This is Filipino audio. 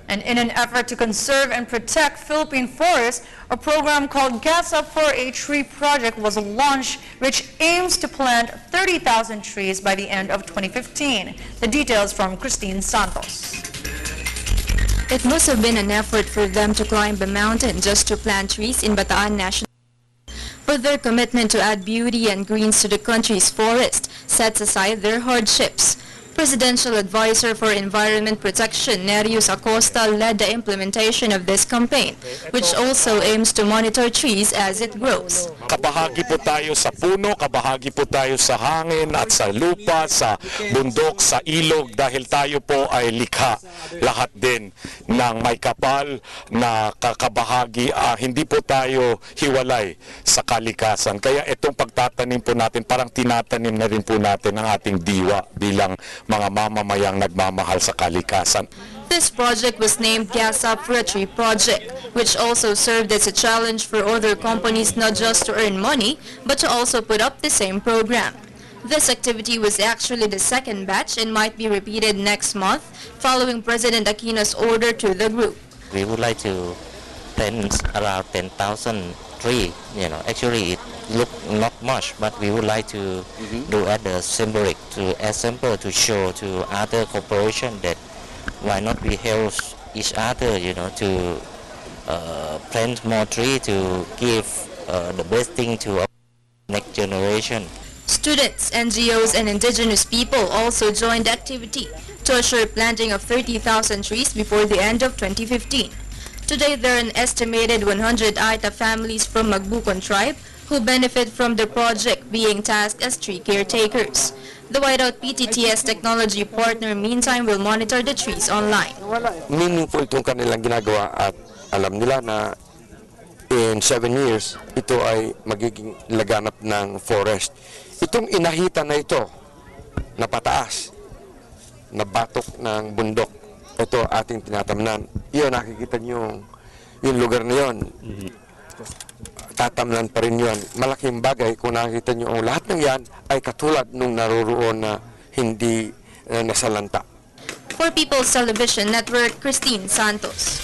And in an effort to conserve and protect Philippine forests, a program called Gas Up for a Tree Project was launched, which aims to plant 30,000 trees by the end of 2015. The details from Christine Santos. It must have been an effort for them to climb a mountain just to plant trees in Bataan National. But their commitment to add beauty and greens to the country's forest sets aside their hardships. Presidential Advisor for Environment Protection, Nerius Acosta, led the implementation of this campaign, which also aims to monitor trees as it grows. Kabahagi po tayo sa puno, kabahagi po tayo sa hangin at sa lupa, sa bundok, sa ilog, dahil tayo po ay likha lahat din ng may kapal na kakabahagi. Hindi po tayo hiwalay sa kalikasan. Kaya itong pagtatanim po natin, parang tinatanim na rin po natin ang ating diwa bilang mga mamamayang nagmamahal sa kalikasan. This project was named Gas Up for a Tree Project, which also served as a challenge for other companies not just to earn money, but to also put up the same program. This activity was actually the second batch and might be repeated next month, following President Aquino's order to the group. We would like to plant around 10,000 trees. Actually it look not much, but we would like to do at the symbolic to show to other corporation that why not we help each other, to plant more trees to give the best thing to our next generation. Students, NGOs, and indigenous people also joined the activity to assure planting of 30,000 trees before the end of 2015. Today, there are an estimated 100 Aita families from Magbukon tribe who benefit from the project, being tasked as tree caretakers. The Whiteout PTTS technology partner, meantime, will monitor the trees online. Meaningful itong kanilang ginagawa at alam nila na in 7 years, ito ay magiging laganap ng forest. Itong inahita na ito, na pataas, na batok ng bundok, ito ating tinatamnan. Iyon, nakikita nyo yung lugar na yun. Tatamnan pa rin yun. Malaking bagay kung nakikita nyo ang lahat ng yan ay katulad nung naroroon na hindi nasalanta. For People's Television Network, Christine Santos.